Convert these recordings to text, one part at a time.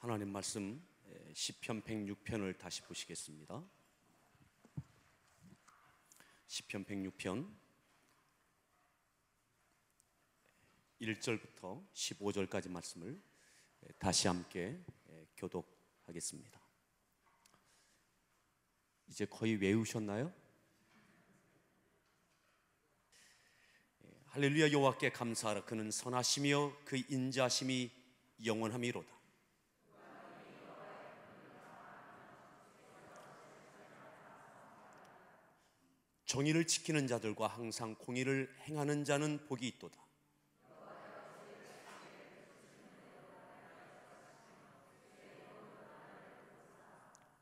하나님 말씀 시편 106편을 다시 보시겠습니다. 시편 106편 1절부터 15절까지 말씀을 다시 함께 교독하겠습니다. 이제 거의 외우셨나요? 할렐루야. 여호와께 감사하라. 그는 선하시며 그 인자심이 영원함이로다. 정의를 지키는 자들과 항상 공의를 행하는 자는 복이 있도다.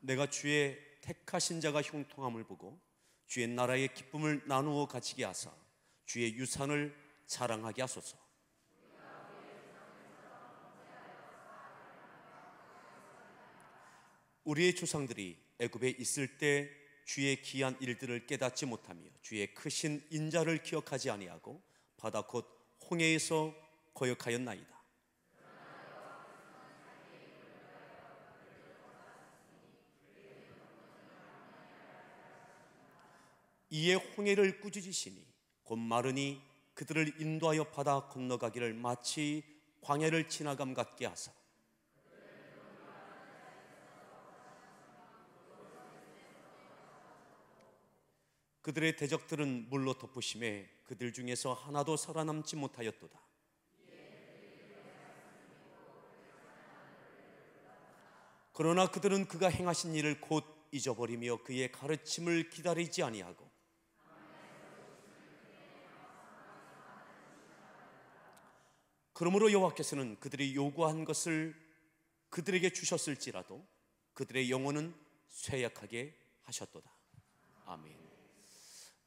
내가 주의 택하신 자가 형통함을 보고 주의 나라의 기쁨을 나누어 가지게 하사 주의 유산을 자랑하게 하소서. 우리의 조상들이 애굽에 있을 때 주의 기한 일들을 깨닫지 못하며 주의 크신 인자를 기억하지 아니하고 바다 곧 홍해에서 거역하였나이다. 이에 홍해를 꾸짖으시니 곧 마르니 그들을 인도하여 바다 건너가기를 마치 광야를 지나감 같게 하사 그들의 대적들은 물로 덮으심에 그들 중에서 하나도 살아남지 못하였도다. 그러나 그들은 그가 행하신 일을 곧 잊어버리며 그의 가르침을 기다리지 아니하고 그러므로 여호와께서는 그들이 요구한 것을 그들에게 주셨을지라도 그들의 영혼은 쇠약하게 하셨도다. 아멘.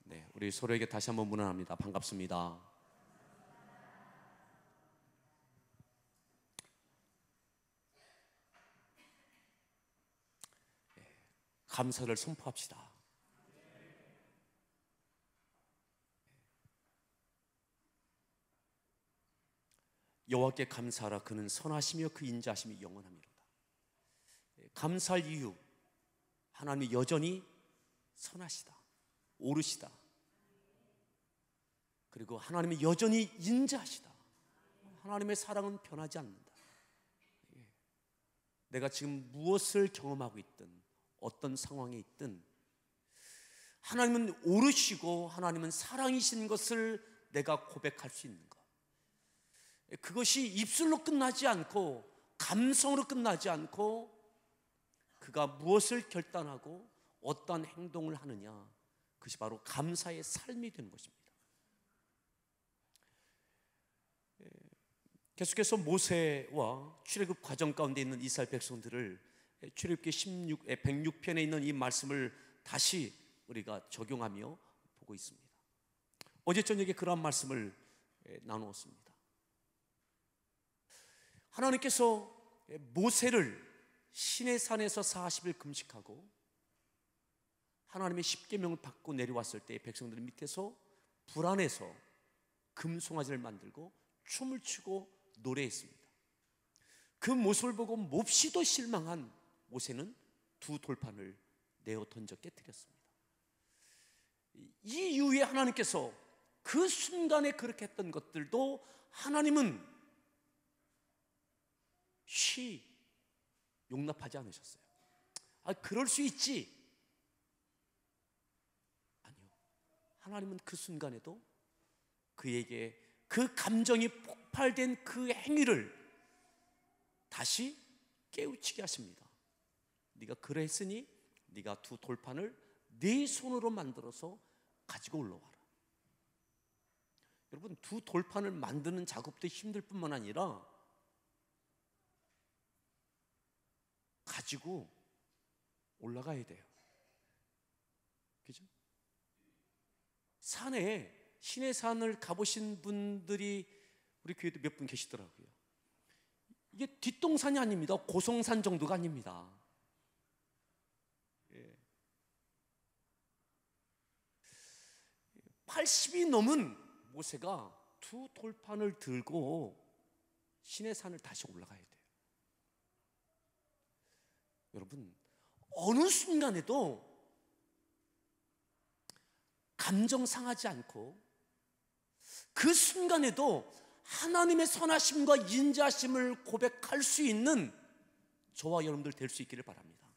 네, 우리 서로에게 다시 한번 문안합니다. 반갑습니다. 감사를 선포합시다. 여호와께 감사하라. 그는 선하시며 그 인자하심이 영원함이로다. 감사할 이유, 하나님이 여전히 선하시다, 옳으시다. 그리고 하나님이 여전히 인자하시다. 하나님의 사랑은 변하지 않는다. 내가 지금 무엇을 경험하고 있든 어떤 상황에 있든 하나님은 옳으시고 하나님은 사랑이신 것을 내가 고백할 수 있는 것, 그것이 입술로 끝나지 않고 감성으로 끝나지 않고 그가 무엇을 결단하고 어떠한 행동을 하느냐, 그것이 바로 감사의 삶이 되는 것입니다. 계속해서 모세와 출애굽 과정 가운데 있는 이스라엘 백성들을 출애굽기 106편에 있는 이 말씀을 다시 우리가 적용하며 보고 있습니다. 어제 저녁에 그러한 말씀을 나누었습니다. 하나님께서 모세를 시내산에서 40일 금식하고 하나님의 십계명을 받고 내려왔을 때 백성들 밑에서 불안해서 금송아지를 만들고 춤을 추고 노래했습니다. 그 모습을 보고 몹시도 실망한 모세는 두 돌판을 내어 던져 깨뜨렸습니다. 이 이후에 하나님께서 그 순간에 그렇게 했던 것들도 하나님은 용납하지 않으셨어요. 그럴 수 있지. 아니요. 하나님은 그 순간에도 그에게 그 감정이 폭발된 그 행위를 다시 깨우치게 하십니다. 네가 그랬으니 네가 두 돌판을 네 손으로 만들어서 가지고 올라와라. 여러분, 두 돌판을 만드는 작업도 힘들 뿐만 아니라 가지고 올라가야 돼요. 그죠? 산에, 신의 산을 가보신 분들이 우리 교회도 몇 분 계시더라고요. 이게 뒷동산이 아닙니다. 고성산 정도가 아닙니다. 80이 넘은 모세가 두 돌판을 들고 신의 산을 다시 올라가야 돼요. 여러분, 어느 순간에도 감정 상하지 않고 그 순간에도 하나님의 선하심과 인자하심을 고백할 수 있는 저와 여러분들 될 수 있기를 바랍니다.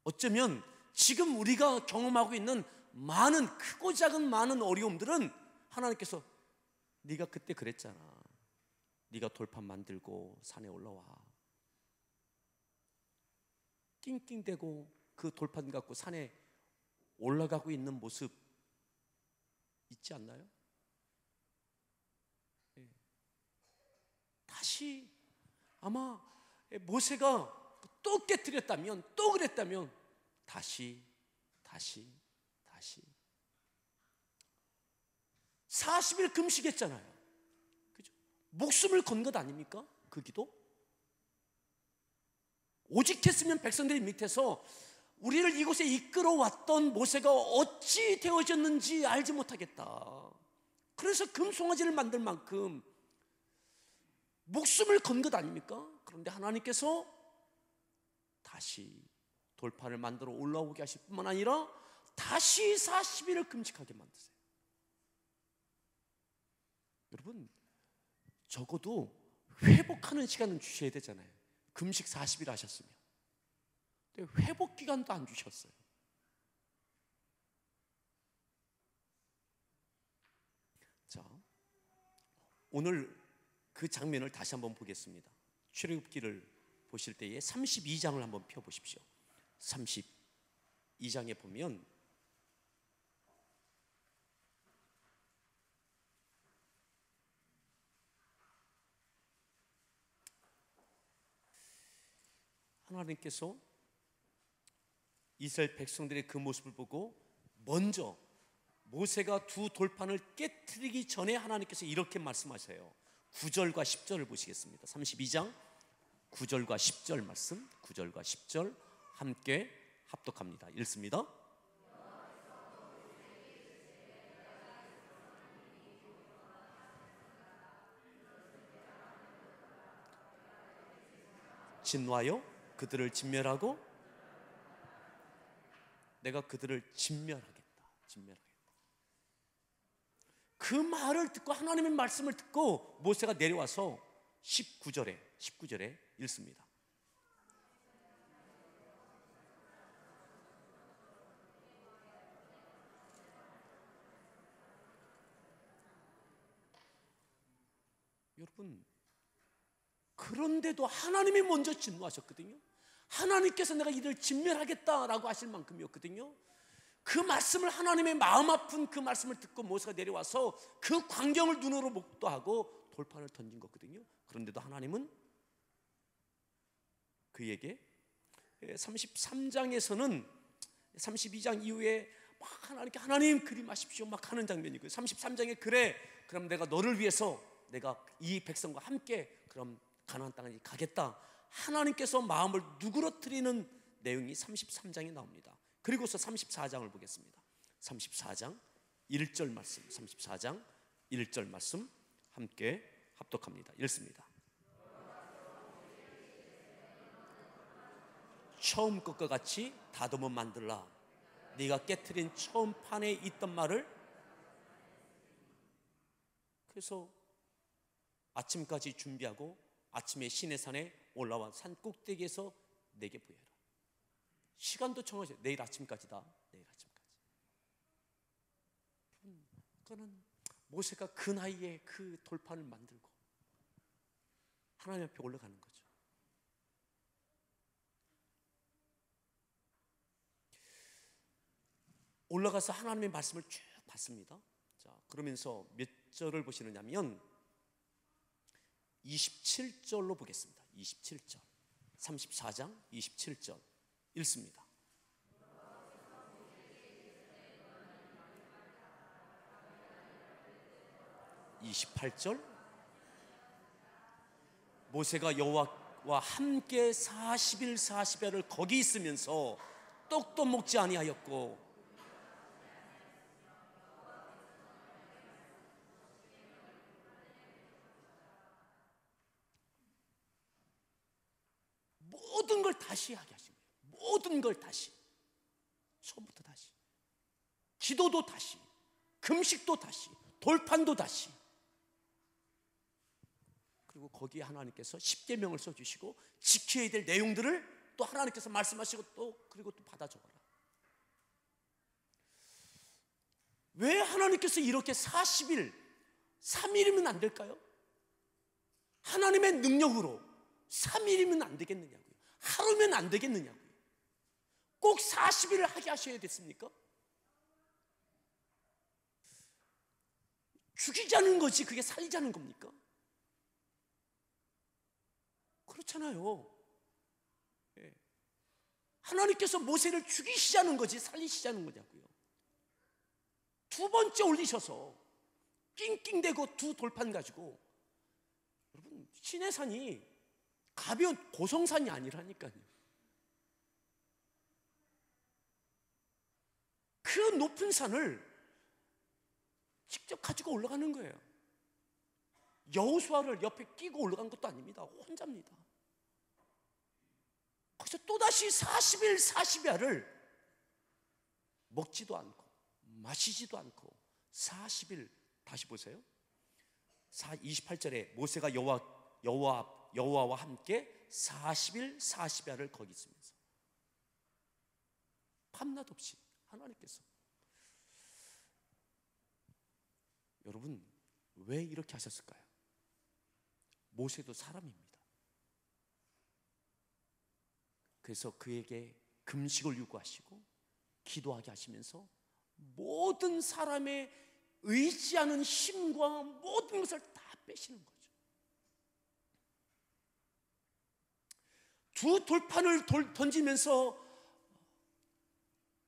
어쩌면 지금 우리가 경험하고 있는 많은, 크고 작은 많은 어려움들은 하나님께서 네가 그때 그랬잖아, 네가 돌판 만들고 산에 올라와, 낑낑대고 그 돌판 갖고 산에 올라가고 있는 모습 있지 않나요? 다시 아마 모세가 또 깨뜨렸다면, 또 그랬다면 다시 40일 금식했잖아요. 그죠? 목숨을 건 것 아닙니까? 그 기도? 오직 했으면 백성들이 밑에서 우리를 이곳에 이끌어왔던 모세가 어찌 되어졌는지 알지 못하겠다. 그래서 금송아지를 만들 만큼 목숨을 건 것 아닙니까? 그런데 하나님께서 다시 돌판을 만들어 올라오게 하실 뿐만 아니라 다시 40일을 금식하게 만드세요. 여러분, 적어도 회복하는 시간은 주셔야 되잖아요. 금식 40일 하셨으면. 근데 회복 기간도 안 주셨어요. 자, 오늘 그 장면을 다시 한번 보겠습니다. 출애굽기를 보실 때에 32장을 한번 펴보십시오. 32장에 보면 하나님께서 이스라엘 백성들의 그 모습을 보고 먼저 모세가 두 돌판을 깨트리기 전에 하나님께서 이렇게 말씀하세요. 9절과 10절을 보시겠습니다. 32장 9절과 10절 말씀, 9절과 10절 함께 합독합니다. 읽습니다. 진노하여 그들을 진멸하고 내가 그들을 진멸하겠다. 그 말을 듣고, 하나님의 말씀을 듣고 모세가 내려와서 19절에 읽습니다. 여러분, 그런데도 하나님이 먼저 진노하셨거든요. 하나님께서 내가 이를 진멸하겠다라고 하실 만큼이었거든요. 그 말씀을, 하나님의 마음 아픈 그 말씀을 듣고 모세가 내려와서 그 광경을 눈으로 목도하고 돌판을 던진 거거든요. 그런데도 하나님은 그에게 33장에서는 32장 이후에 막 하나님께 하나님 그림하십시오 막 하는 장면이고요. 33장에 그래, 그럼 내가 너를 위해서 내가 이 백성과 함께 그럼 가나안 땅에 가겠다. 하나님께서 마음을 누그러뜨리는 내용이 33장에 나옵니다. 그리고서 34장을 보겠습니다. 34장 1절 말씀, 34장 1절 말씀 함께 합독합니다. 읽습니다. 처음 것과 같이 다듬어 만들라. 네가 깨트린 처음 판에 있던 말을. 그래서 아침까지 준비하고 아침에 시내산에 올라와 산 꼭대기에서 내게 보여라. 시간도 정하세요. 내일 아침까지다. 내일 아침까지. 그거는 모세가 그 나이에 그 돌판을 만들고 하나님 앞에 올라가는 거죠. 올라가서 하나님의 말씀을 쭉 봤습니다. 자, 그러면서 몇 절을 보시느냐면 27절로 보겠습니다. 27절. 34장 27절 읽습니다. (28절) 모세가 여호와와 함께 40일 40야를 거기 있으면서 떡도 먹지 아니하였고 모든 걸 다시 하게 하신 거예요. 모든 걸 다시, 처음부터 다시, 기도도 다시, 금식도 다시, 돌판도 다시. 그리고 거기에 하나님께서 십계명을 써주시고 지켜야 될 내용들을 또 하나님께서 말씀하시고 또 그리고 또 받아 적어라. 왜 하나님께서 이렇게 40일, 3일이면 안 될까요? 하나님의 능력으로 3일이면 안 되겠느냐고요. 하루면 안 되겠느냐고요. 꼭 40일을 하게 하셔야 됐습니까? 죽이자는 거지 그게 살리자는 겁니까? 그렇잖아요. 예. 하나님께서 모세를 죽이시자는 거지 살리시자는 거냐고요. 두 번째 올리셔서 낑낑대고 두 돌판 가지고, 여러분 시내산이 가벼운 고성산이 아니라니까요. 그 높은 산을 직접 가지고 올라가는 거예요. 여호수아를 옆에 끼고 올라간 것도 아닙니다. 혼자입니다. 거기서 또다시 40일 40야를 먹지도 않고 마시지도 않고 40일, 다시 보세요. 28절에 모세가 여호와와 함께 40일 40야를 거기 있으면서 밤낮 없이 하나님께서. 여러분 왜 이렇게 하셨을까요? 모세도 사람입니다. 그래서 그에게 금식을 요구하시고 기도하게 하시면서 모든 사람의 의지하는 힘과 모든 것을 다 빼시는 거죠. 두 돌판을 던지면서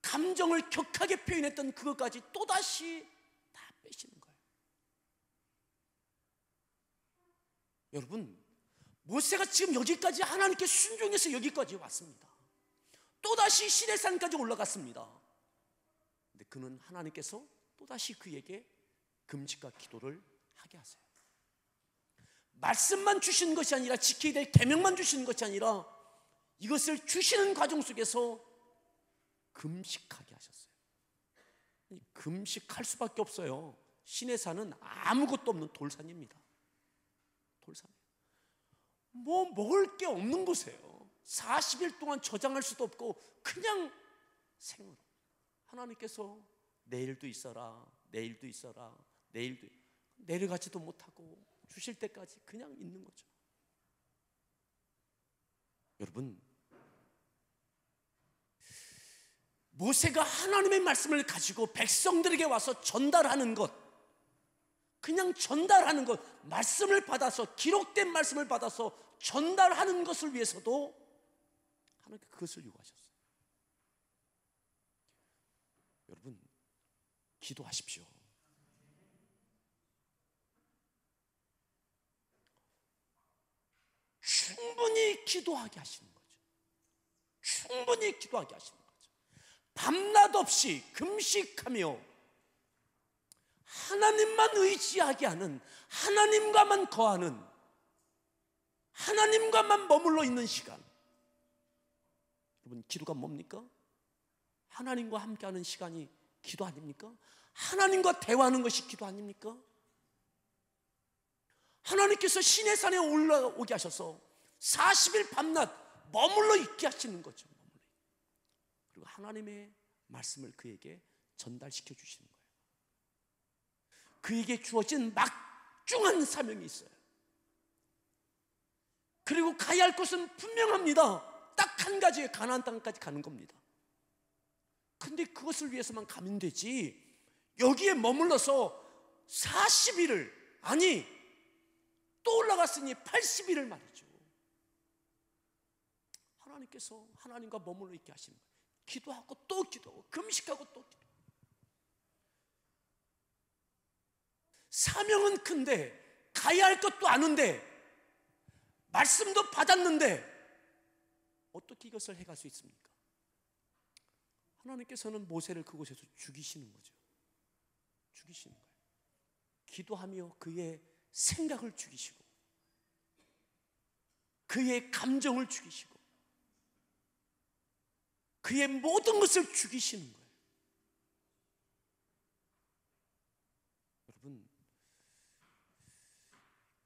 감정을 격하게 표현했던 그것까지 또다시 다 빼시는 거예요. 여러분 모세가 지금 여기까지 하나님께 순종해서 여기까지 왔습니다. 또다시 시내산까지 올라갔습니다. 근데 그는 하나님께서 또다시 그에게 금식과 기도를 하게 하세요. 말씀만 주시는 것이 아니라 지켜야 될 계명만 주시는 것이 아니라 이것을 주시는 과정 속에서 금식하게 하셨어요. 금식할 수밖에 없어요. 시내산은 아무것도 없는 돌산입니다. 돌산. 뭐 먹을 게 없는 곳이에요. 40일 동안 저장할 수도 없고 그냥 생으로. 하나님께서 내일도 있어라, 내일도 있어라, 내일도 내려가지도 못하고 주실 때까지 그냥 있는 거죠. 여러분 모세가 하나님의 말씀을 가지고 백성들에게 와서 전달하는 것, 그냥 전달하는 것, 말씀을 받아서 기록된 말씀을 받아서 전달하는 것을 위해서도 하나님께 그것을 요구하셨어요. 여러분 기도하십시오. 충분히 기도하게 하시는 거죠. 충분히 기도하게 하시는 거죠. 밤낮 없이 금식하며 하나님만 의지하게 하는, 하나님과만 거하는, 하나님과만 머물러 있는 시간. 여러분 기도가 뭡니까? 하나님과 함께하는 시간이 기도 아닙니까? 하나님과 대화하는 것이 기도 아닙니까? 하나님께서 시내산에 올라오게 하셔서 40일 밤낮 머물러 있게 하시는 거죠. 그리고 하나님의 말씀을 그에게 전달시켜 주시는 거예요. 그에게 주어진 막중한 사명이 있어요. 그리고 가야 할 곳은 분명합니다. 딱 한 가지의 가나안 땅까지 가는 겁니다. 근데 그것을 위해서만 가면 되지 여기에 머물러서 40일을, 아니 또 올라갔으니 80일을 말이죠. 하나님께서 하나님과 머물러 있게 하시는 거예요. 기도하고 또 기도하고 금식하고 또 기도. 사명은 큰데 가야 할 것도 아는데 말씀도 받았는데 어떻게 이것을 해갈 수 있습니까? 하나님께서는 모세를 그곳에서 죽이시는 거죠. 죽이시는 거예요. 기도하며 그의 생각을 죽이시고 그의 감정을 죽이시고 그의 모든 것을 죽이시는 거예요. 여러분,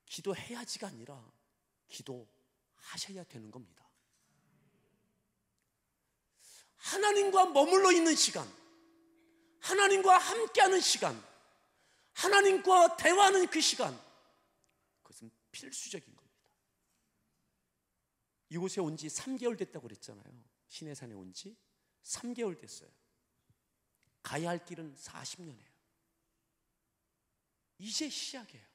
기도해야지가 아니라 기도하셔야 되는 겁니다. 하나님과 머물러 있는 시간, 하나님과 함께하는 시간, 하나님과 대화하는 그 시간, 그것은 필수적인 겁니다. 이곳에 온 지 3개월 됐다고 그랬잖아요. 시내산에 온 지 3개월 됐어요. 가야 할 길은 40년이에요. 이제 시작이에요.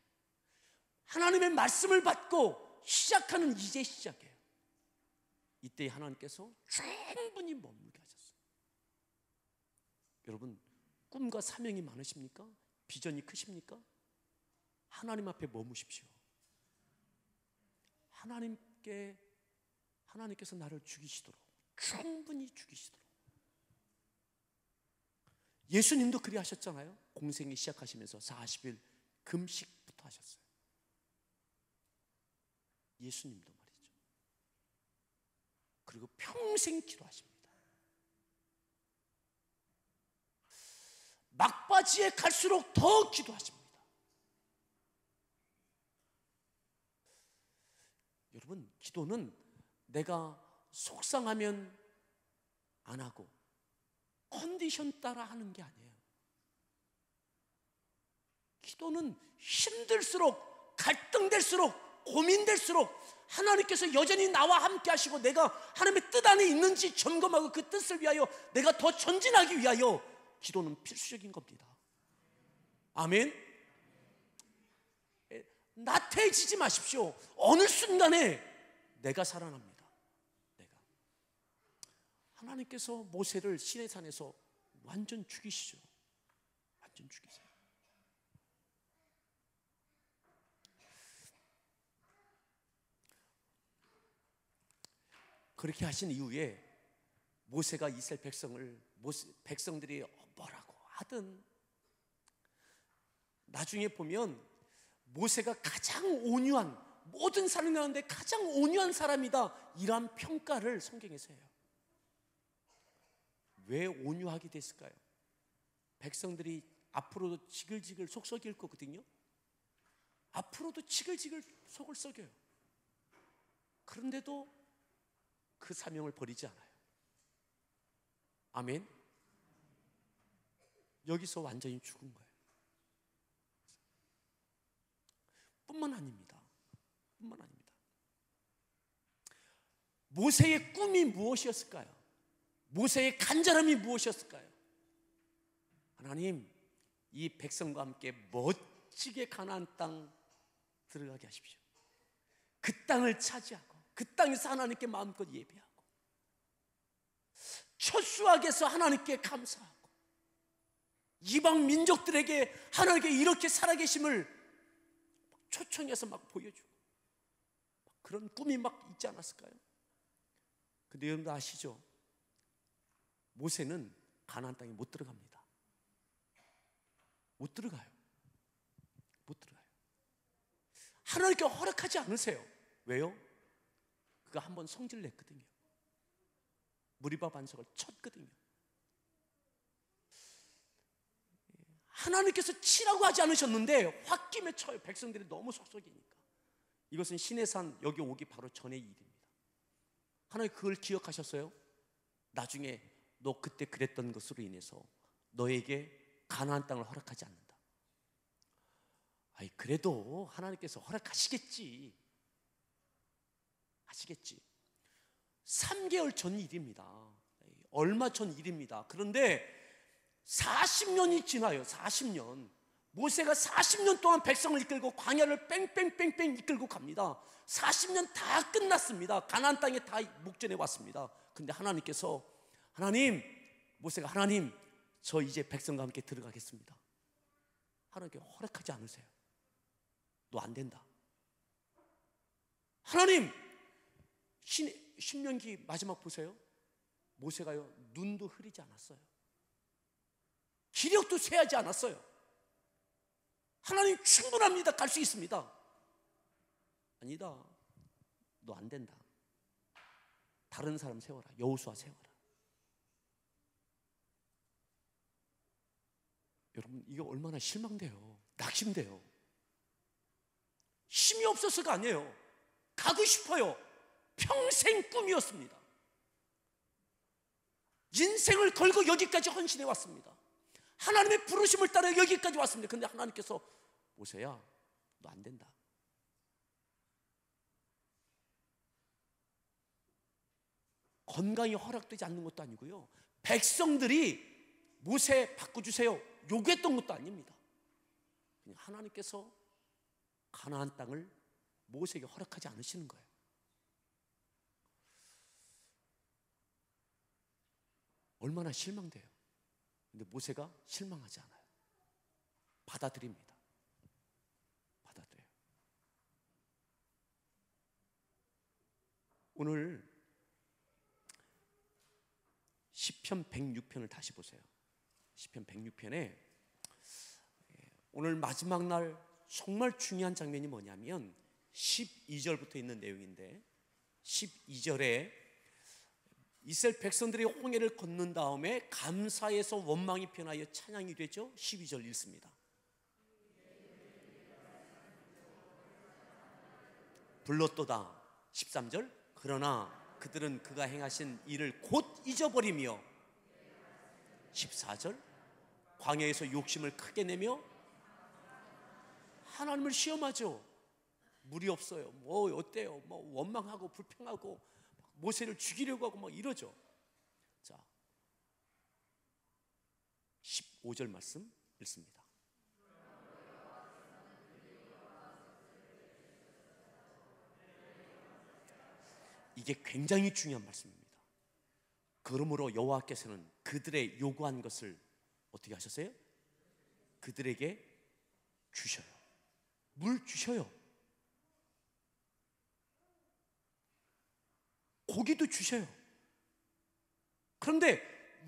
하나님의 말씀을 받고 시작하는 이제 시작이에요. 이때 하나님께서 충분히 머물게 하셨어요. 여러분, 꿈과 사명이 많으십니까? 비전이 크십니까? 하나님 앞에 머무십시오. 하나님께서 나를 죽이시도록, 충분히 죽이시도록. 예수님도 그리 하셨잖아요. 공생이 시작하시면서 40일 금식부터 하셨어요. 예수님도 말이죠. 그리고 평생 기도하십니다. 막바지에 갈수록 더 기도하십니다. 여러분, 기도는 내가 속상하면 안 하고 컨디션 따라 하는 게 아니에요. 기도는 힘들수록, 갈등될수록, 고민될수록 하나님께서 여전히 나와 함께 하시고 내가 하나님의 뜻 안에 있는지 점검하고 그 뜻을 위하여 내가 더 전진하기 위하여 기도는 필수적인 겁니다. 아멘. 나태해지지 마십시오. 어느 순간에 내가 살아납니다. 하나님께서 모세를 시내산에서 완전 죽이시죠. 완전 죽이세요. 그렇게 하신 이후에 모세가 이스라엘 백성들이 뭐라고 하든 나중에 보면 모세가 가장 온유한, 모든 사람 가운데 가장 온유한 사람이다, 이러한 평가를 성경에서 해요. 왜 온유하게 됐을까요? 백성들이 앞으로도 지글지글 속 썩일 거거든요. 앞으로도 지글지글 속을 썩여요. 그런데도 그 사명을 버리지 않아요. 아멘. 여기서 완전히 죽은 거예요. 뿐만 아닙니다. 모세의 꿈이 무엇이었을까요? 모세의 간절함이 무엇이었을까요? 하나님, 이 백성과 함께 멋지게 가나안 땅 들어가게 하십시오. 그 땅을 차지하고 그 땅에서 하나님께 마음껏 예배하고 첫 수확에서 하나님께 감사하고 이방 민족들에게 하나님께 이렇게 살아계심을 초청해서 막 보여주고 그런 꿈이 막 있지 않았을까요? 근데 여러분도 아시죠? 모세는 가나안 땅에 못 들어갑니다. 못 들어가요. 하나님께 허락하지 않으세요. 왜요? 그가 한번 성질 냈거든요. 무리바 반석을 쳤거든요. 하나님께서 치라고 하지 않으셨는데 홧김에 쳐요. 백성들이 너무 속썩이니까. 이것은 시내산 여기 오기 바로 전의 일입니다. 하나님 그걸 기억하셨어요? 나중에 너 그때 그랬던 것으로 인해서 너에게 가나안 땅을 허락하지 않는다. 아이, 그래도 하나님께서 허락하시겠지. 3개월 전 일입니다. 얼마 전 일입니다. 그런데 40년이 지나요. 40년. 모세가 40년 동안 백성을 이끌고 광야를 뺑뺑뺑뺑 이끌고 갑니다. 40년 다 끝났습니다. 가나안 땅에 다 목전에 왔습니다. 근데 하나님께서 모세가 하나님, 저 이제 백성과 함께 들어가겠습니다. 하나님께 허락하지 않으세요. 너 안 된다. 하나님, 신명기 마지막 보세요. 모세가요, 눈도 흐리지 않았어요. 기력도 쇠하지 않았어요. 하나님 충분합니다. 갈 수 있습니다. 아니다. 너 안 된다. 다른 사람 세워라. 여호수아 세워라. 여러분, 이게 얼마나 실망돼요. 낙심돼요. 힘이 없어서가 아니에요. 가고 싶어요. 평생 꿈이었습니다. 인생을 걸고 여기까지 헌신해 왔습니다. 하나님의 부르심을 따라 여기까지 왔습니다. 근데 하나님께서 모세야, 너 안 된다. 건강이 허락되지 않는 것도 아니고요, 백성들이 모세 바꿔주세요 요구했던 것도 아닙니다. 그냥 하나님께서 가나안 땅을 모세에게 허락하지 않으시는 거예요. 얼마나 실망돼요. 근데 모세가 실망하지 않아요. 받아들입니다. 받아들여요. 오늘 시편 106편을 다시 보세요. 시편 106편에 오늘 마지막 날 정말 중요한 장면이 뭐냐면 12절부터 있는 내용인데, 12절에 이스라엘 백성들이 홍해를 건넌 다음에 감사에서 원망이 변하여 찬양이 되죠. 12절 읽습니다. 불렀도다. 13절, 그러나 그들은 그가 행하신 일을 곧 잊어버리며, 14절, 광야에서 욕심을 크게 내며 하나님을 시험하죠. 물이 없어요. 뭐 어때요? 뭐 원망하고 불평하고 모세를 죽이려고 하고 뭐 이러죠. 자, 15절 말씀 읽습니다. 이게 굉장히 중요한 말씀입니다. 그러므로 여호와께서는 그들의 요구한 것을 어떻게 하셨어요? 그들에게 주셔요. 물 주셔요. 고기도 주셔요. 그런데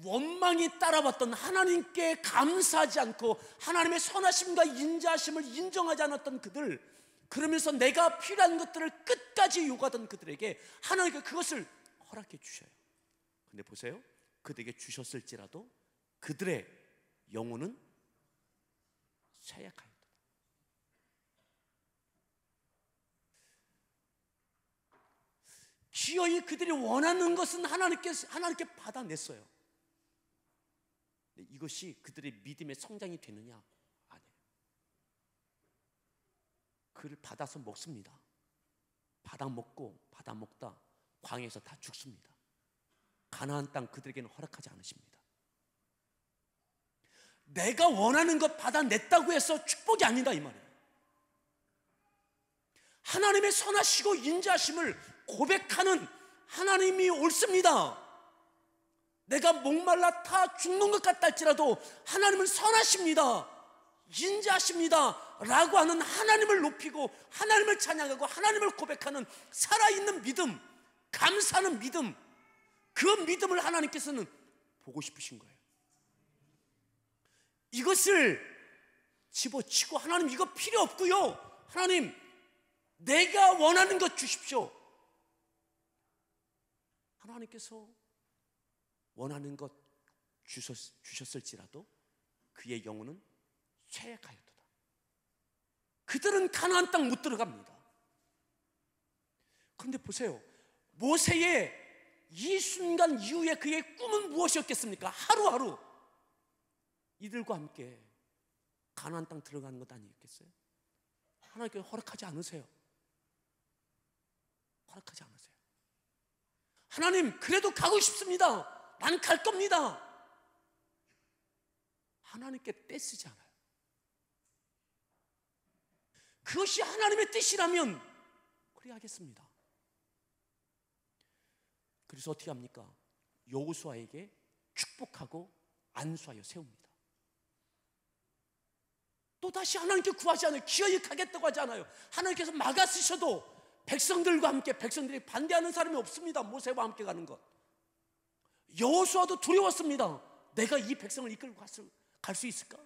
원망이 따라왔던, 하나님께 감사하지 않고 하나님의 선하심과 인자하심을 인정하지 않았던 그들, 그러면서 내가 필요한 것들을 끝까지 요구하던 그들에게 하나님께 그것을 허락해 주셔요. 근데 보세요, 그들에게 주셨을지라도 그들의 영혼은 쇠약하였다. 기어이 그들이 원하는 것은 하나님께 받아냈어요. 근데 이것이 그들의 믿음의 성장이 되느냐? 아니에요. 그를 받아서 먹습니다. 받아 먹다 광야에서 다 죽습니다. 가나안 땅 그들에게는 허락하지 않으십니다. 내가 원하는 것 받아냈다고 해서 축복이 아니다 이 말이에요. 하나님의 선하시고 인자하심을 고백하는 하나님이 옳습니다. 내가 목말라 타 죽는 것 같다 할지라도 하나님은 선하십니다, 인자하십니다 라고 하는 하나님을 높이고 하나님을 찬양하고 하나님을 고백하는 살아있는 믿음, 감사하는 믿음, 그 믿음을 하나님께서는 보고 싶으신 거예요. 이것을 집어치고 하나님 이거 필요 없고요, 하나님 내가 원하는 것 주십시오. 하나님께서 원하는 것 주셨을지라도 그의 영혼은 쇠약하였도다. 그들은 가나안 땅 못 들어갑니다. 그런데 보세요, 모세의 이 순간 이후에 그의 꿈은 무엇이었겠습니까? 하루하루 이들과 함께 가나안 땅 들어가는 것 아니겠어요? 하나님께서 허락하지 않으세요. 허락하지 않으세요. 하나님 그래도 가고 싶습니다. 난 갈 겁니다. 하나님께 떼쓰지 않아요. 그것이 하나님의 뜻이라면 그래 하겠습니다. 그래서 어떻게 합니까? 여호수아에게 축복하고 안수하여 세웁니다. 또다시 하나님께 구하지 않아요. 기어이 가겠다고 하지 않아요. 하나님께서 막아쓰셔도 백성들과 함께, 백성들이 반대하는 사람이 없습니다. 모세와 함께 가는 것. 여호수아도 두려웠습니다. 내가 이 백성을 이끌고 갈 수 있을까?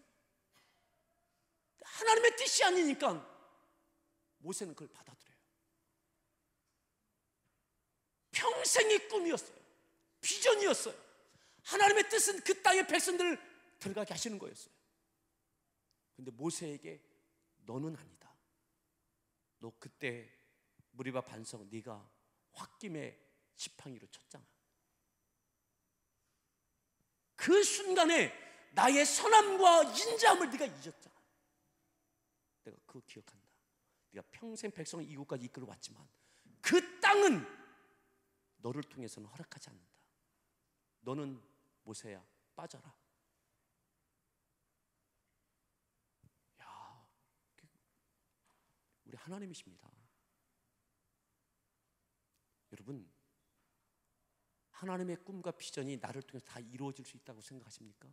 하나님의 뜻이 아니니까 모세는 그걸 받아들여요. 평생의 꿈이었어요. 비전이었어요. 하나님의 뜻은 그 땅의 백성들을 들어가게 하시는 거였어요. 근데 모세에게 너는 아니다. 너 그때 무리바 반석 네가 홧김에 지팡이로 쳤잖아. 그 순간에 나의 선함과 인자함을 네가 잊었잖아. 내가 그거 기억한다. 네가 평생 백성을 이곳까지 이끌어 왔지만 그 땅은 너를 통해서는 허락하지 않는다. 너는 모세야 빠져라. 야, 우리 하나님이십니다. 여러분, 하나님의 꿈과 비전이 나를 통해서 다 이루어질 수 있다고 생각하십니까?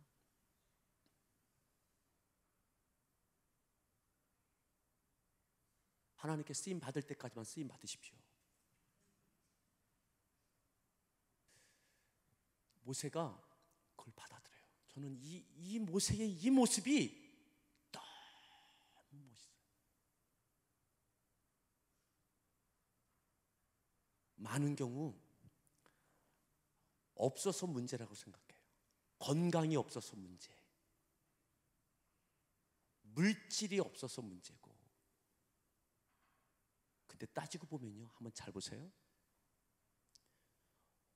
하나님께 쓰임 받을 때까지만 쓰임 받으십시오. 모세가 그걸 받아들여요. 저는 이 모세의 이 모습이 너무 멋있어요. 많은 경우 없어서 문제라고 생각해요. 건강이 없어서 문제, 물질이 없어서 문제고. 근데 따지고 보면요, 한번 잘 보세요.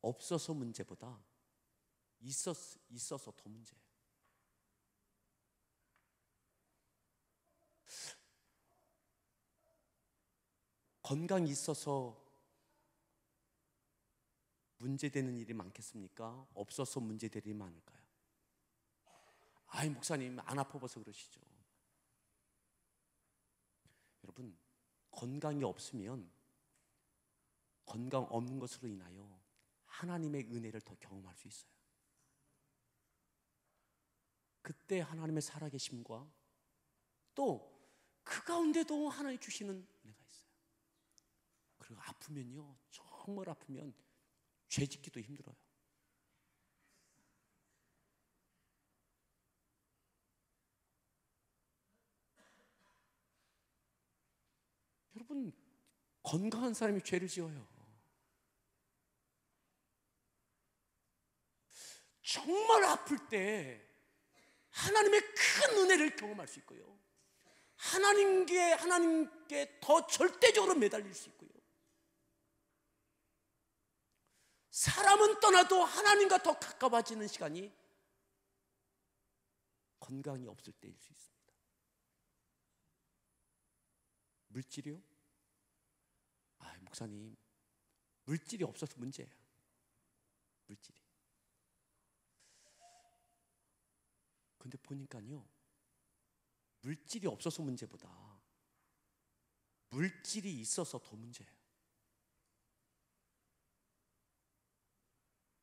없어서 문제보다 있어서 더 문제예요. 건강이 있어서 문제되는 일이 많겠습니까? 없어서 문제될 일이 많을까요? 아이, 목사님 안 아파서 그러시죠. 여러분, 건강이 없으면 건강 없는 것으로 인하여 하나님의 은혜를 더 경험할 수 있어요. 그때 하나님의 살아계심과 또 그 가운데도 하나님 주시는 은혜가 있어요. 그리고 아프면요, 정말 아프면 죄 짓기도 힘들어요. 여러분, 건강한 사람이 죄를 지어요. 정말 아플 때 하나님의 큰 은혜를 경험할 수 있고요, 하나님께 더 절대적으로 매달릴 수 있고요, 사람은 떠나도 하나님과 더 가까워지는 시간이 건강이 없을 때일 수 있습니다. 물질이요? 아, 목사님, 물질이 없어서 문제예요. 물질이. 근데 보니까요, 물질이 없어서 문제보다 물질이 있어서 더 문제예요.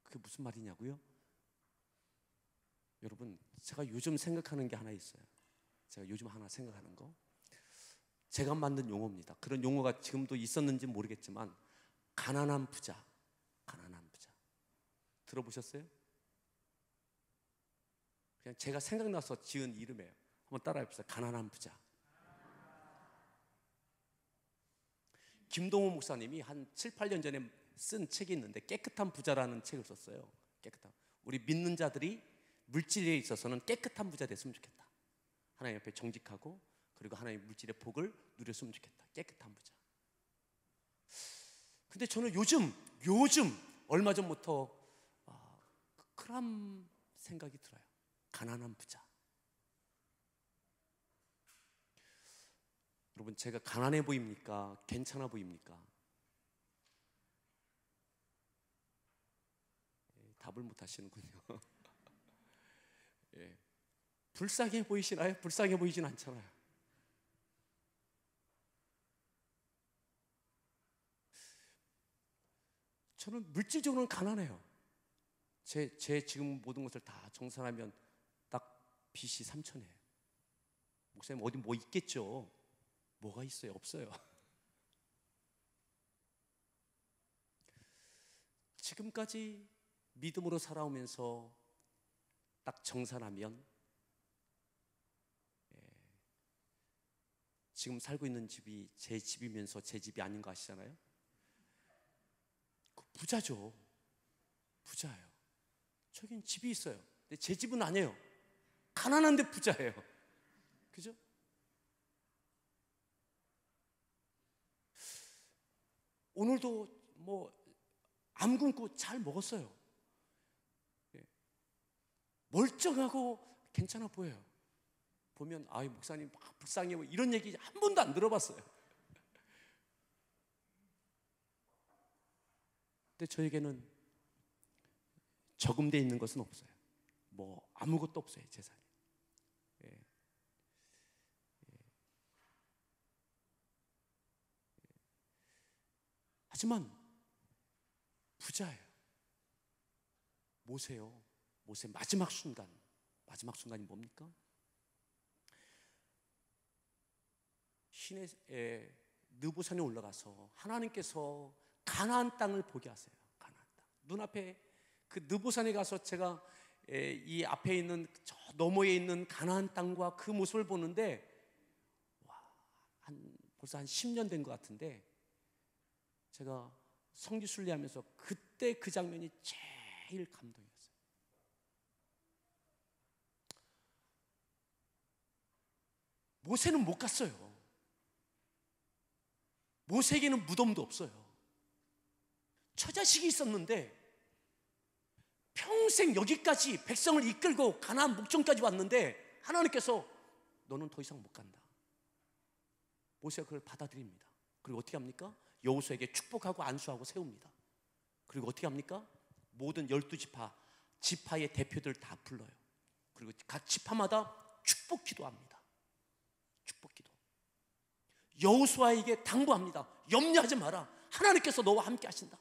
그게 무슨 말이냐고요? 여러분, 제가 요즘 생각하는 게 하나 있어요. 제가 요즘 하나 생각하는 거, 제가 만든 용어입니다. 그런 용어가 지금도 있었는지 모르겠지만, 가난한 부자. 가난한 부자 들어보셨어요? 그냥 제가 생각나서 지은 이름이에요. 한번 따라해 보세요. 가난한 부자. 김동호 목사님이 한 7, 8년 전에 쓴 책이 있는데, 깨끗한 부자라는 책을 썼어요. 깨끗한. 우리 믿는 자들이 물질에 있어서는 깨끗한 부자 됐으면 좋겠다. 하나님 옆에 정직하고, 그리고 하나님 물질의 복을 누렸으면 좋겠다. 깨끗한 부자. 근데 저는 요즘 얼마 전부터 그런 생각이 들어요. 가난한 부자. 여러분, 제가 가난해 보입니까? 괜찮아 보입니까? 답을 못 하시는군요. 예. 불쌍해 보이시나요? 불쌍해 보이진 않잖아요. 저는 물질적으로는 가난해요. 제 지금 모든 것을 다 정산하면 딱 빚이 3천이에요. 목사님, 어디 뭐 있겠죠? 뭐가 있어요? 없어요. 지금까지 믿음으로 살아오면서 딱 정산하면, 지금 살고 있는 집이 제 집이면서 제 집이 아닌 거 아시잖아요? 그 부자죠. 부자예요. 저긴 집이 있어요. 근데 제 집은 아니에요. 가난한데 부자예요. 그죠? 오늘도 뭐 안 굶고 잘 먹었어요. 멀쩡하고 괜찮아 보여요. 보면 아이 목사님 막 불쌍해 뭐 이런 얘기 한 번도 안 들어봤어요. 근데 저에게는 저금돼 있는 것은 없어요. 뭐 아무것도 없어요, 재산이. 예. 하지만 부자예요. 모세요. 모세 마지막 순간이 뭡니까? 시내 느보산에 올라가서 하나님께서 가나안 땅을 보게 하세요. 가나안 땅. 눈앞에 그 느보산에 가서 제가 이 앞에 있는 저 너머에 있는 가나안 땅과 그 모습을 보는데 벌써 한 10년 된 것 같은데 제가 성지 순례하면서 그때 그 장면이 제일 감동이었어요. 모세는 못 갔어요. 모세에게는 무덤도 없어요. 처자식이 있었는데 평생 여기까지 백성을 이끌고 가나안 목전까지 왔는데 하나님께서 너는 더 이상 못 간다. 모세가 그걸 받아들입니다. 그리고 어떻게 합니까? 여호수아에게 축복하고 안수하고 세웁니다. 그리고 어떻게 합니까? 모든 12지파 지파의 대표들 다 불러요. 그리고 각 지파마다 축복 기도합니다. 축복 기도. 여호수아에게 당부합니다. 염려하지 마라. 하나님께서 너와 함께 하신다.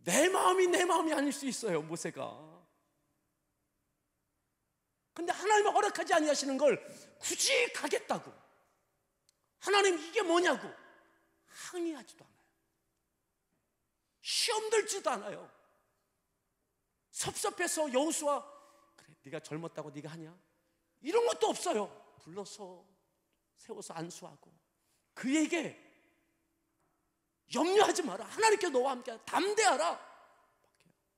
내 마음이 아닐 수 있어요, 모세가. 근데 하나님은 허락하지 아니하시는 걸 굳이 가겠다고, 하나님 이게 뭐냐고 항의하지도 않아요. 시험 들지도 않아요. 섭섭해서 여호수아 그래 네가 젊었다고 네가 하냐? 이런 것도 없어요. 불러서 세워서 안수하고 그에게 염려하지 마라. 하나님께 너와 함께 담대하라.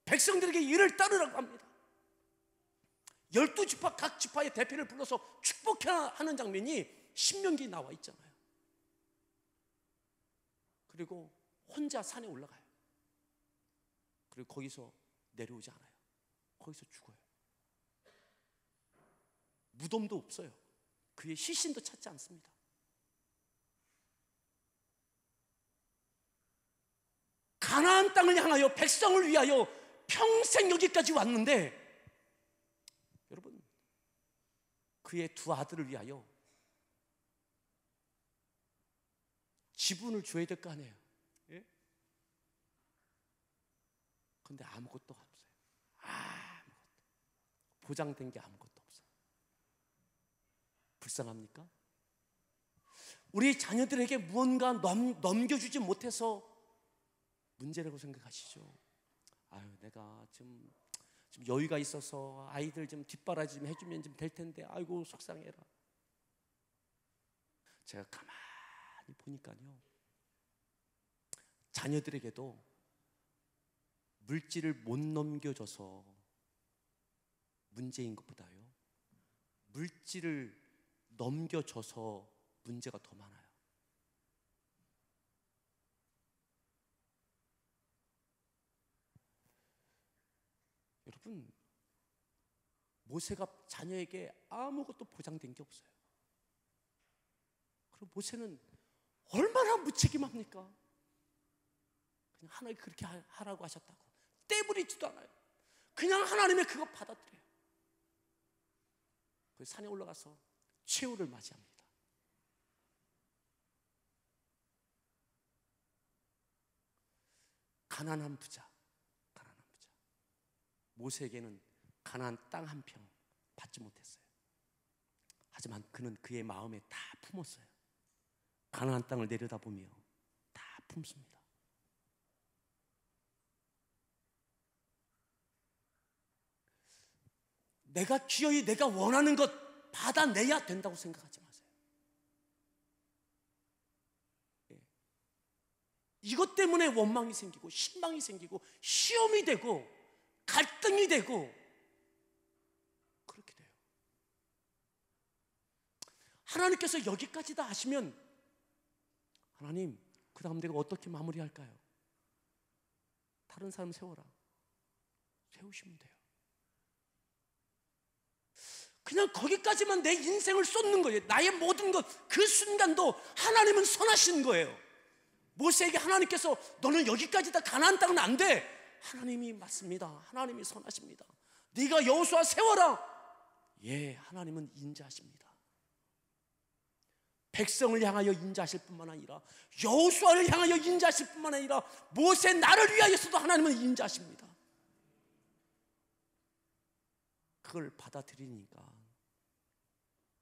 백성들에게 이를 따르라고 합니다. 12지파 각 지파의 대표를 불러서 축복하는 장면이 신명기에 나와 있잖아요. 그리고 혼자 산에 올라가요. 그리고 거기서 내려오지 않아요. 거기서 죽어요. 무덤도 없어요. 그의 시신도 찾지 않습니다. 가나안 땅을 향하여 백성을 위하여 평생 여기까지 왔는데 여러분 그의 두 아들을 위하여 지분을 줘야 될 거 아니에요. 예? 그런데 아무것도 없어요. 아무것도. 보장된 게 아무것도 없어요. 불쌍합니까? 우리 자녀들에게 무언가 넘겨주지 못해서 문제라고 생각하시죠? 아유, 내가 좀 여유가 있어서 아이들 좀 뒷바라지 좀 해주면 좀 될 텐데, 아이고 속상해라. 제가 가만히 보니까요, 자녀들에게도 물질을 못 넘겨줘서 문제인 것보다요, 물질을 넘겨줘서 문제가 더 많아요. 여러분, 모세가 자녀에게 아무것도 보장된 게 없어요. 그리고 모세는 얼마나 무책임합니까? 그냥 하나님 그렇게 하라고 하셨다고 떼부리지도 않아요. 그냥 하나님의 그거 받아들여요. 그 산에 올라가서 최후를 맞이합니다. 가난한 부자. 모세에게는 가나안 땅 한 평 받지 못했어요. 하지만 그는 그의 마음에 다 품었어요. 가나안 땅을 내려다보며 다 품습니다. 내가 기어이 내가 원하는 것 받아내야 된다고 생각하지 마세요. 이것 때문에 원망이 생기고 실망이 생기고 시험이 되고 갈등이 되고 하나님께서 여기까지다 하시면 하나님, 그 다음 내가 어떻게 마무리할까요? 다른 사람 세워라. 세우시면 돼요. 그냥 거기까지만 내 인생을 쏟는 거예요. 나의 모든 것, 그 순간도 하나님은 선하신 거예요. 모세에게 하나님께서 너는 여기까지다, 가나안 땅은 안 돼. 하나님이 맞습니다. 하나님이 선하십니다. 네가 여호수아 세워라. 예, 하나님은 인자하십니다. 백성을 향하여 인자하실 뿐만 아니라 여호수아를 향하여 인자하실 뿐만 아니라 모세 나를 위하여서도 하나님은 인자하십니다. 그걸 받아들이니까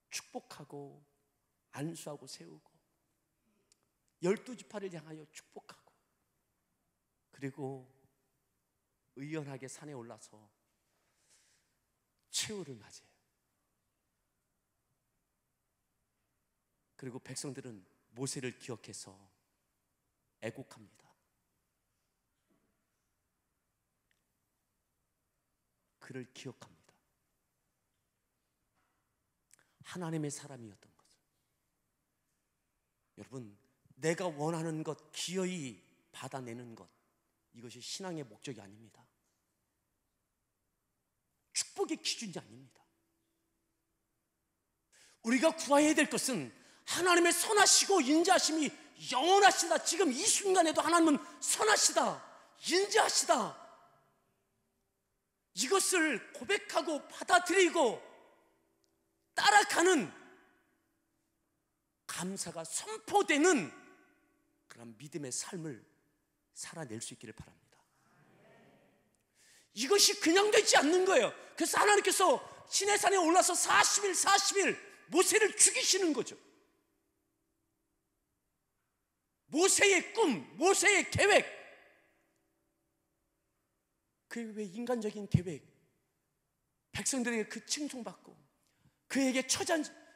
축복하고 안수하고 세우고 12지파를 향하여 축복하고, 그리고 의연하게 산에 올라서 최후를 맞이해요. 그리고 백성들은 모세를 기억해서 애곡합니다. 그를 기억합니다. 하나님의 사람이었던 것을. 여러분, 내가 원하는 것 기어이 받아내는 것, 이것이 신앙의 목적이 아닙니다. 축복의 기준이 아닙니다. 우리가 구해야 될 것은 하나님의 선하시고 인자하심이 영원하시다. 지금 이 순간에도 하나님은 선하시다, 인자하시다. 이것을 고백하고 받아들이고 따라가는, 감사가 선포되는 그런 믿음의 삶을 살아낼 수 있기를 바랍니다. 이것이 그냥 되지 않는 거예요. 그래서 하나님께서 시내산에 올라서 40일 모세를 죽이시는 거죠. 모세의 꿈, 모세의 계획, 그의 인간적인 계획, 백성들에게 그 칭송받고 그에게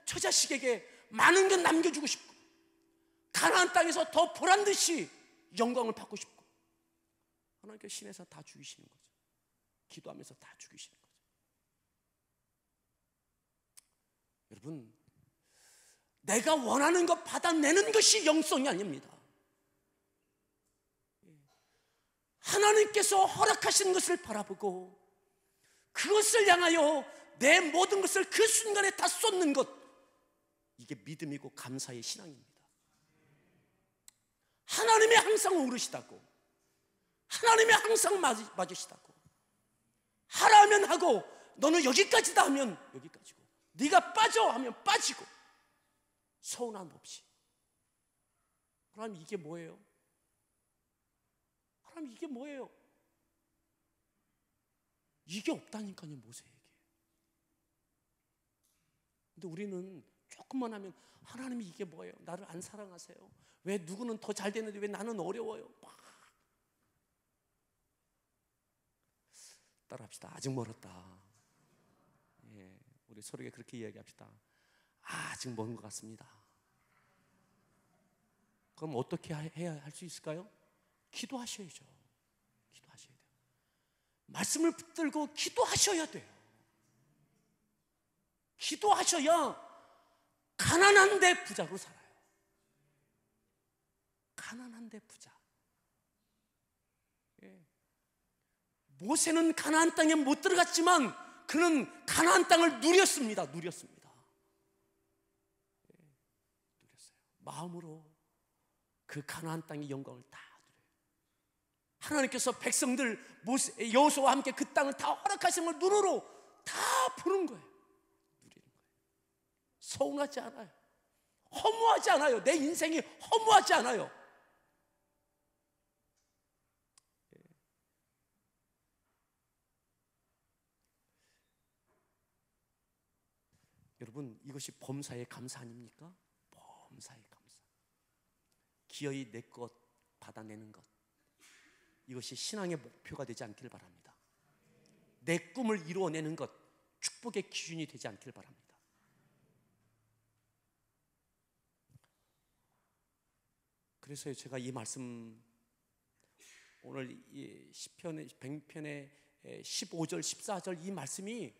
처자식에게 많은 것 남겨주고 싶고 가나안 땅에서 더 보란듯이 영광을 받고 싶고, 하나님께서 시내에서 다 죽이시는 거죠. 기도하면서 다 죽이시는 거죠. 여러분, 내가 원하는 것 받아내는 것이 영성이 아닙니다. 하나님께서 허락하신 것을 바라보고 그것을 향하여 내 모든 것을 그 순간에 다 쏟는 것, 이게 믿음이고 감사의 신앙입니다. 하나님이 항상 오르시다고, 하나님이 항상 맞으시다고, 하라면 하고 너는 여기까지다 하면 여기까지고, 네가 빠져 하면 빠지고, 서운함 없이. 하나님, 이게 뭐예요? 하나님, 이게 뭐예요? 이게 없다니까요, 모세에게. 근데 우리는 조금만 하면 하나님이 이게 뭐예요? 나를 안 사랑하세요? 왜 누구는 더 잘 되는데 왜 나는 어려워요? 막 따라합시다. 아직 멀었다. 예, 우리 서로에게 그렇게 이야기합시다. 아직 먼 것 같습니다. 그럼 어떻게 해야 할 수 있을까요? 기도하셔야죠. 기도하셔야 돼요. 말씀을 붙들고 기도하셔야 돼요. 기도하셔야 가난한데 부자로 살아요. 가난한데 부자. 예. 모세는 가나안 땅에 못 들어갔지만 그는 가나안 땅을 누렸습니다. 예. 누렸어요. 마음으로 그 가나안 땅의 영광을 다 누려요. 하나님께서 백성들 여호수아와 함께 그 땅을 다 허락하신 걸 눈으로 다 보는 거예요. 누리는 거예요. 서운하지 않아요. 허무하지 않아요. 내 인생이 허무하지 않아요. 여러분, 이것이 범사의 감사 아닙니까? 범사의 감사. 기어이 내 것 받아내는 것, 이것이 신앙의 목표가 되지 않기를 바랍니다. 내 꿈을 이루어내는 것, 축복의 기준이 되지 않기를 바랍니다. 그래서 제가 이 말씀, 오늘 이 시편의 100편의 15절 14절 이 말씀이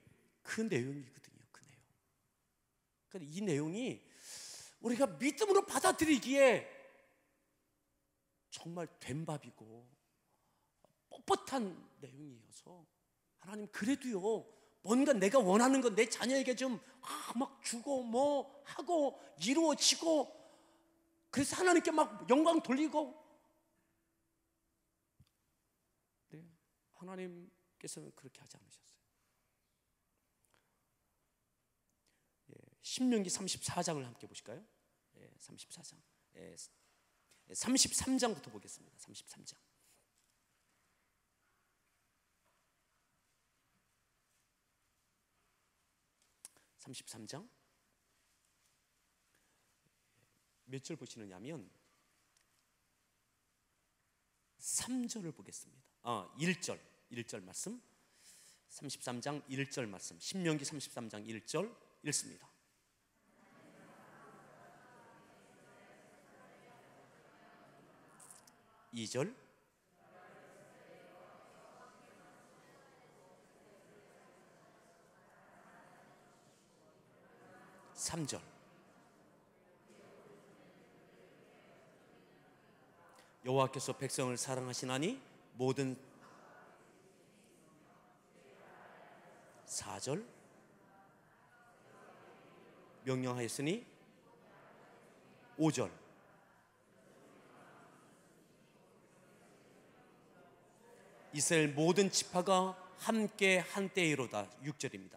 그 내용이거든요. 그 내용. 그런데 이 내용이 우리가 믿음으로 받아들이기에 정말 된 밥이고 뻣뻣한 내용이어서 하나님 그래도요 뭔가 내가 원하는 건 내 자녀에게 좀 막 주고 뭐 하고 이루어지고 그래서 하나님께 막 영광 돌리고 네, 하나님께서는 그렇게 하지 않으셨어요. 예, 신명기 34장을 함께 보실까요? 예, 34장 33장부터 보겠습니다. 33장 33장 몇 절 보시느냐면 3절을 보겠습니다. 1절 말씀 33장 1절 말씀 신명기 33장 1절 읽습니다. 2절 3절 여호와께서 백성을 사랑하시나니 모든 4절 명령하였으니 5절 이스라엘 모든 지파가 함께 한때이로다 6절입니다.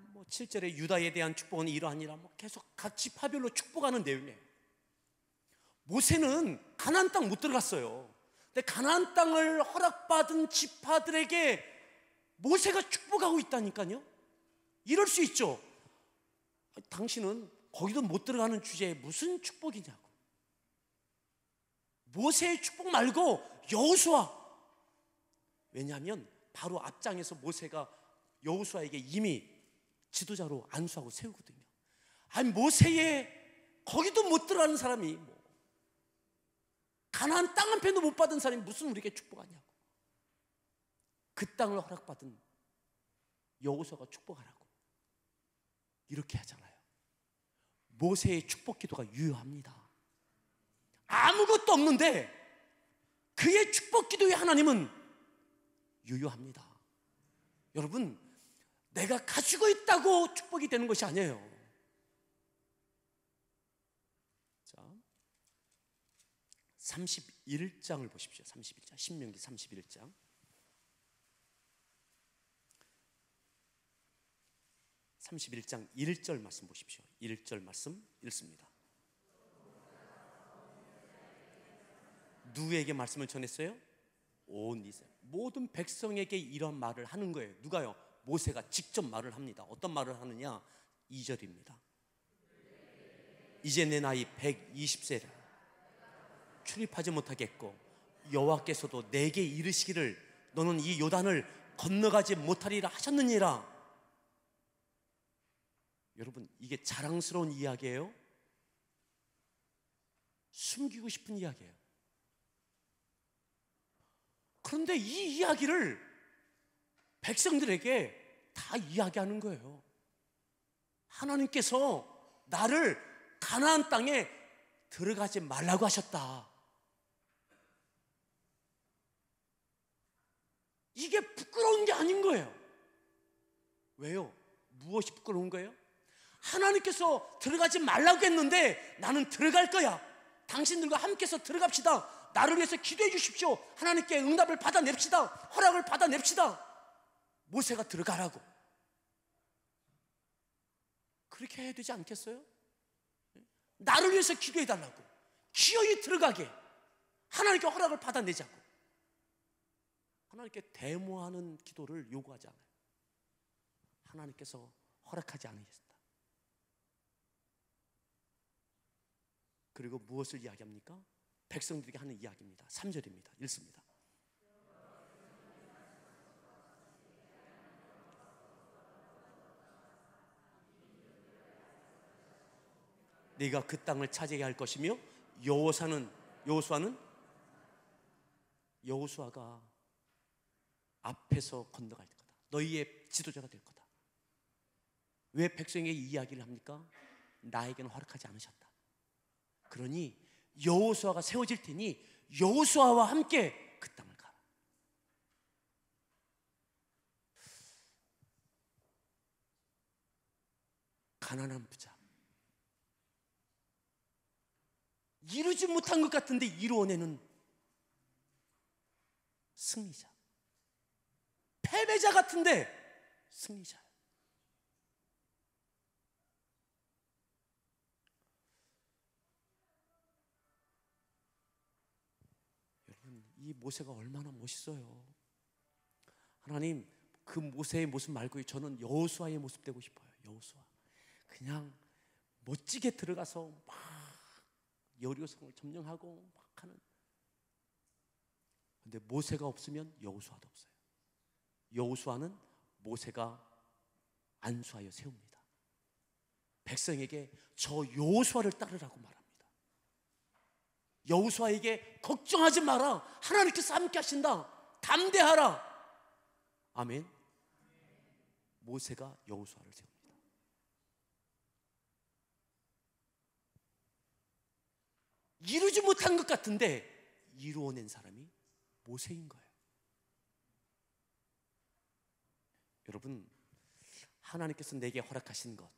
뭐 7절에 유다에 대한 축복은 이러하니라 뭐 계속 각 지파별로 축복하는 내용이에요. 모세는 가나안 땅 못 들어갔어요. 근데 가나안 땅을 허락받은 지파들에게 모세가 축복하고 있다니까요. 이럴 수 있죠. 당신은 거기도 못 들어가는 주제에 무슨 축복이냐고. 모세의 축복 말고 여호수아. 왜냐하면 바로 앞장에서 모세가 여호수아에게 이미 지도자로 안수하고 세우거든요. 아니 모세의 거기도 못 들어가는 사람이 뭐 가나안 땅 한 편도 못 받은 사람이 무슨 우리에게 축복하냐고. 그 땅을 허락받은 여호수아가 축복하라고 이렇게 하잖아요. 모세의 축복 기도가 유효합니다. 아무것도 없는데 그의 축복 기도에 하나님은 유효합니다. 여러분, 내가 가지고 있다고 축복이 되는 것이 아니에요. 자, 31장을 보십시오. 31장, 신명기 31장 31장 1절 말씀 보십시오. 1절 말씀 읽습니다. 누구에게 말씀을 전했어요? 온 이스라엘 모든 백성에게 이런 말을 하는 거예요. 누가요? 모세가 직접 말을 합니다. 어떤 말을 하느냐? 2절입니다. 이제 내 나이 120세라 출입하지 못하겠고 여호와께서도 내게 이르시기를 너는 이 요단을 건너가지 못하리라 하셨느니라. 여러분, 이게 자랑스러운 이야기예요? 숨기고 싶은 이야기예요. 그런데 이 이야기를 백성들에게 다 이야기하는 거예요. 하나님께서 나를 가나안 땅에 들어가지 말라고 하셨다. 이게 부끄러운 게 아닌 거예요. 왜요? 무엇이 부끄러운 거예요? 하나님께서 들어가지 말라고 했는데 나는 들어갈 거야. 당신들과 함께서 들어갑시다. 나를 위해서 기도해 주십시오. 하나님께 응답을 받아냅시다. 허락을 받아냅시다. 모세가 들어가라고. 그렇게 해야 되지 않겠어요? 나를 위해서 기도해 달라고. 기어이 들어가게. 하나님께 허락을 받아내자고. 하나님께 데모하는 기도를 요구하지 않아요. 하나님께서 허락하지 않으셨다. 그리고 무엇을 이야기합니까? 백성들에게 하는 이야기입니다. 3절입니다. 읽습니다. 네가 그 땅을 차지하게 할 것이며 여호수아가 앞에서 건너갈 거다. 너희의 지도자가 될 거다. 왜 백성에게 이 이야기를 합니까? 나에게는 허락하지 않으셨다. 그러니 여호수아가 세워질 테니 여호수아와 함께 그 땅을 가라. 가난한 부자, 이루지 못한 것 같은데 이루어내는 승리자, 패배자 같은데 승리자. 여러분, 이 모세가 얼마나 멋있어요. 하나님, 그 모세의 모습 말고 저는 여호수아의 모습 되고 싶어요. 여호수아, 그냥 멋지게 들어가서 막 여리고성을 점령하고 막 하는. 근데 모세가 없으면 여호수아도 없어요. 여호수아는 모세가 안수하여 세웁니다. 백성에게 저 여호수아를 따르라고 말합니다. 여호수아에게 걱정하지 마라, 하나님께서 함께 하신다, 담대하라. 아멘. 모세가 여호수아를 세웁니다. 이루지 못한 것 같은데 이루어낸 사람이 모세인 거예요. 여러분, 하나님께서 내게 허락하신 것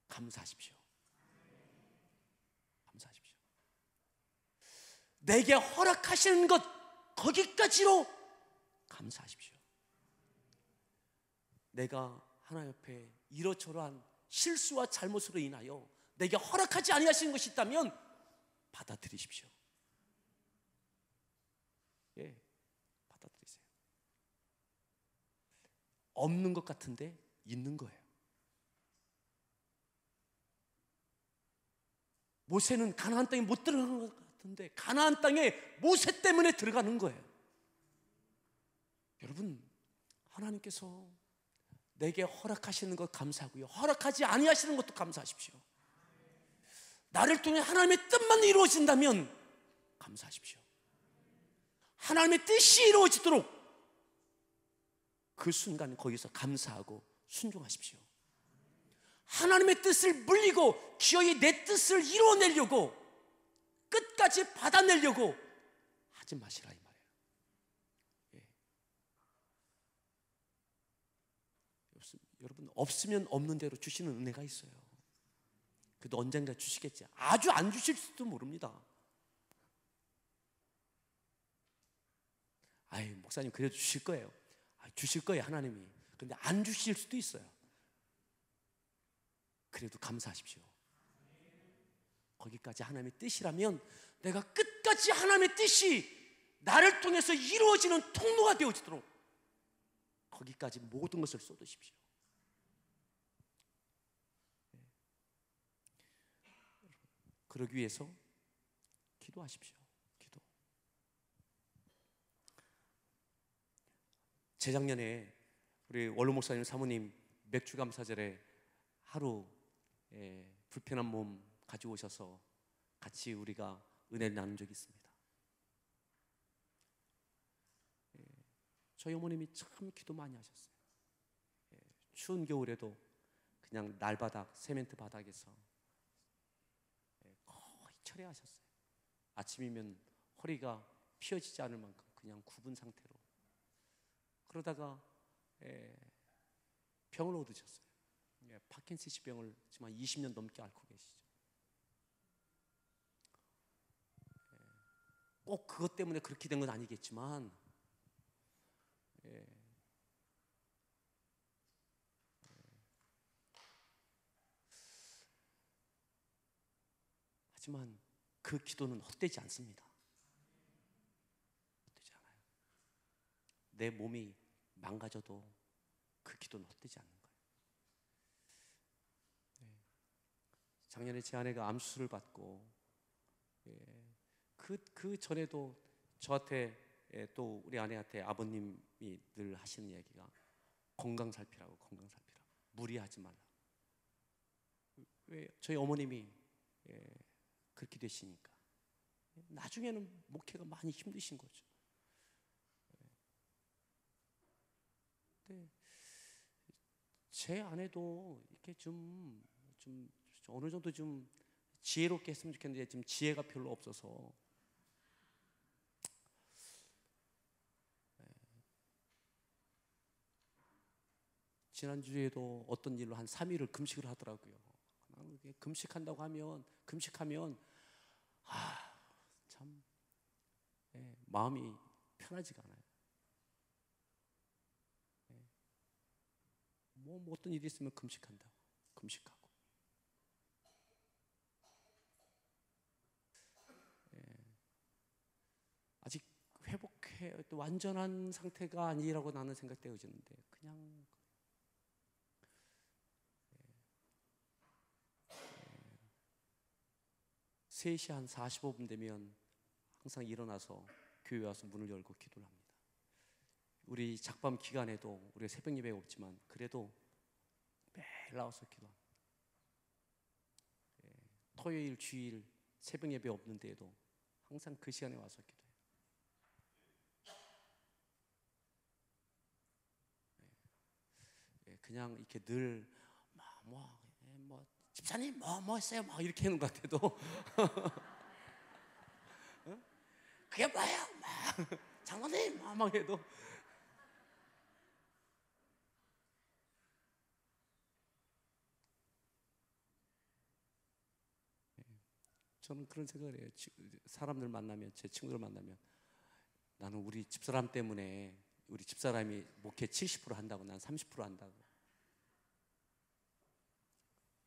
감사하십시오. 감사하십시오. 내게 허락하시는 것 거기까지로 감사하십시오. 내가 하나님 앞에 이러저러한 실수와 잘못으로 인하여 내게 허락하지 아니하시는 것이 있다면 받아들이십시오. 예, 받아들이세요. 없는 것 같은데 있는 거예요. 모세는 가나안 땅에 못 들어가는 것 같은데 가나안 땅에 모세 때문에 들어가는 거예요. 여러분, 하나님께서 내게 허락하시는 것 감사하고요, 허락하지 아니하시는 것도 감사하십시오. 나를 통해 하나님의 뜻만 이루어진다면 감사하십시오. 하나님의 뜻이 이루어지도록 그 순간 거기서 감사하고 순종하십시오. 하나님의 뜻을 물리고 기어이 내 뜻을 이루어내려고 끝까지 받아내려고 하지 마시라 이 말이에요. 예. 여러분, 없으면 없는 대로 주시는 은혜가 있어요. 그래도 언젠가 주시겠지. 아주 안 주실 수도 모릅니다. 아이, 목사님 그래도 주실 거예요. 주실 거예요, 하나님이. 그런데 안 주실 수도 있어요. 그래도 감사하십시오. 거기까지 하나님의 뜻이라면 내가 끝까지 하나님의 뜻이 나를 통해서 이루어지는 통로가 되어지도록 거기까지 모든 것을 쏟으십시오. 그러기 위해서 기도하십시오. 기도. 재작년에 우리 원로 목사님 사모님 맥주 감사절에 하루 불편한 몸 가지고 오셔서 같이 우리가 은혜를 나눈 적이 있습니다. 저희 어머님이 참 기도 많이 하셨어요. 추운 겨울에도 그냥 날바닥, 세멘트 바닥에서 거의 철회하셨어요. 아침이면 허리가 펴지지 않을 만큼 그냥 굽은 상태로. 그러다가 병을 얻으셨어요. 파킨슨씨 병을 지금 한 20년 넘게 앓고 계시죠. 꼭 그것 때문에 그렇게 된 건 아니겠지만 하지만 그 기도는 헛되지 않습니다. 헛되지 않아요. 내 몸이 망가져도 그 기도는 헛되지 않는 거예요. 작년에 제 아내가 암수술을 받고 그 전에도 저한테 또 우리 아내한테 아버님이 늘 하시는 얘기가 건강 살피라고, 건강 살피라고, 무리하지 말라. 왜 저희 어머님이 그렇게 되시니까 나중에는 목회가 많이 힘드신 거죠. 근데 제 아내도 이렇게 좀 어느 정도 좀 지혜롭게 했으면 좋겠는데 지금 지혜가 별로 없어서 지난주에도 어떤 일로 한 3일을 금식을 하더라고요. 나는 금식한다고 하면 금식하면 참 마음이 편하지가 않아요. 뭐 어떤 일이 있으면 금식한다고 금식하고 아직 회복해 완전한 상태가 아니라고 나는 생각되어지는데 그냥 3시 한 45분 되면 항상 일어나서 교회 와서 문을 열고 기도를 합니다. 우리 작밤 기간에도 우리가 새벽 예배가 없지만 그래도 매일 나와서 기도합니다. 토요일, 주일 새벽 예배 없는데도 항상 그 시간에 와서 기도해요. 그냥 이렇게 늘 집사님 뭐 했어요? 막 이렇게 하는 것 같아도 그게 뭐예요? 장로님 막 해도 저는 그런 생각을 해요. 사람들 만나면 제 친구들 만나면 나는 우리 집사람 때문에 우리 집사람이 목회 70% 한다고 난 30% 한다고.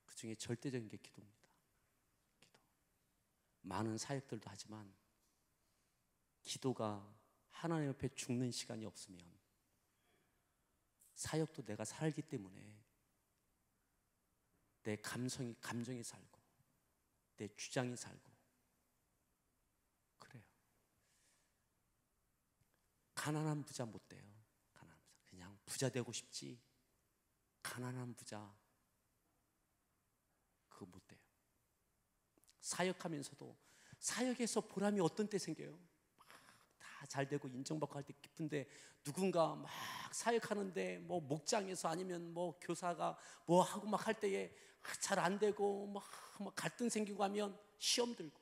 그 중에 절대적인 게 기도입니다. 기도. 많은 사역들도 하지만 기도가 하나님 옆에 죽는 시간이 없으면 사역도 내가 살기 때문에 내 감정이 살고 내 주장이 살고 그래요. 가난한 부자 못 돼요. 가난한 부자. 그냥 부자 되고 싶지 가난한 부자 그거 못 돼요. 사역하면서도 사역에서 보람이 어떤 때 생겨요? 다 잘 되고 인정받고 할 때 기쁜데 누군가 막 사역하는데 뭐 목장에서 아니면 뭐 교사가 뭐 하고 막 할 때에 잘 안 되고 막 갈등 생기고 하면 시험 들고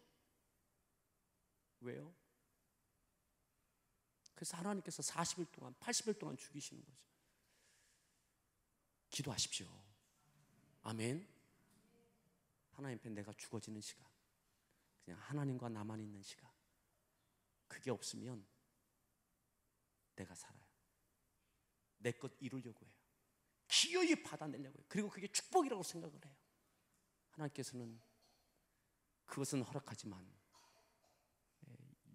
왜요? 그래서 하나님께서 40일 동안 80일 동안 죽이시는 거죠. 기도하십시오. 아멘. 하나님 앞에 내가 죽어지는 시간 그냥 하나님과 나만 있는 시간 그게 없으면 내가 살아요. 내 것 이루려고 해요. 기어이 받아내려고 해요. 그리고 그게 축복이라고 생각을 해요. 하나님께서는 그것은 허락하지만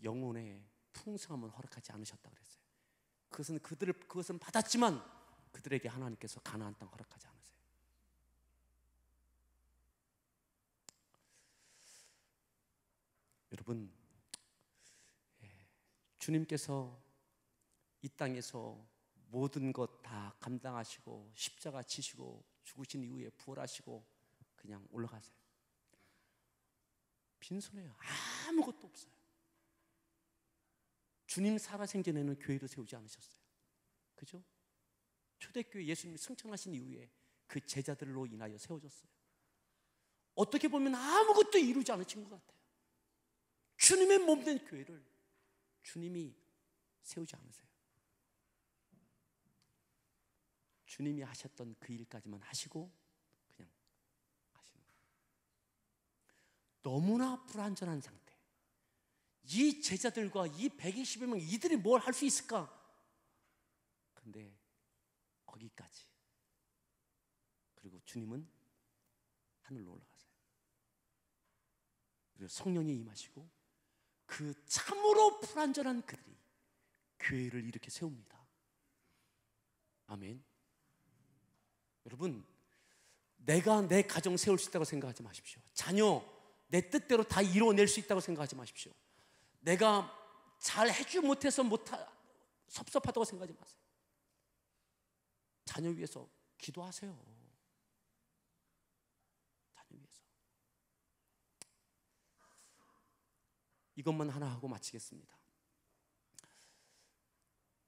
영혼의 풍성함은 허락하지 않으셨다 그랬어요. 그것은 받았지만 그들에게 하나님께서 가나안 땅 허락하지 않으세요. 여러분, 주님께서 이 땅에서 모든 것 다 감당하시고 십자가 지시고 죽으신 이후에 부활하시고 그냥 올라가세요. 빈손해요. 아무것도 없어요. 주님 살아생전에는 교회도 세우지 않으셨어요. 그죠? 초대교회 예수님이 승천하신 이후에 그 제자들로 인하여 세워졌어요. 어떻게 보면 아무것도 이루지 않으신 것 같아요. 주님의 몸된 교회를 주님이 세우지 않으세요. 주님이 하셨던 그 일까지만 하시고 그냥 하시는 거예요. 너무나 불완전한 상태. 이 제자들과 이 120여 명 이들이 뭘 할 수 있을까? 근데 거기까지. 그리고 주님은 하늘로 올라가세요. 그리고 성령이 임하시고 그 참으로 불완전한 그들이 교회를 이렇게 세웁니다. 아멘. 여러분, 내가 내 가정 세울 수 있다고 생각하지 마십시오. 자녀 내 뜻대로 다 이루어낼 수 있다고 생각하지 마십시오. 내가 잘 해주지 못해서 섭섭하다고 생각하지 마세요. 자녀 위해서 기도하세요. 자녀 위해서. 이것만 하나 하고 마치겠습니다.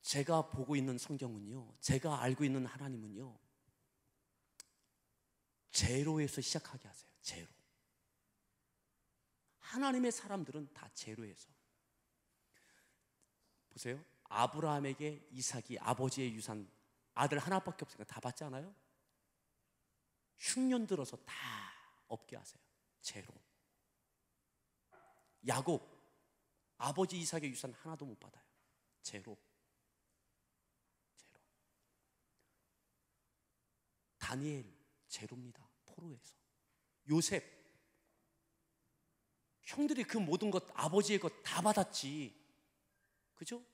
제가 보고 있는 성경은요, 제가 알고 있는 하나님은요, 제로에서 시작하게 하세요. 제로. 하나님의 사람들은 다 제로에서. 보세요. 아브라함에게 이삭이 아버지의 유산, 아들 하나밖에 없으니까 다 받지 않아요? 흉년 들어서 다 없게 하세요. 제로. 야곱, 아버지 이삭의 유산 하나도 못 받아요. 제로. 제로. 다니엘, 제로입니다. 포로에서. 요셉, 형들이 그 모든 것, 아버지의 것 다 받았지. 그죠?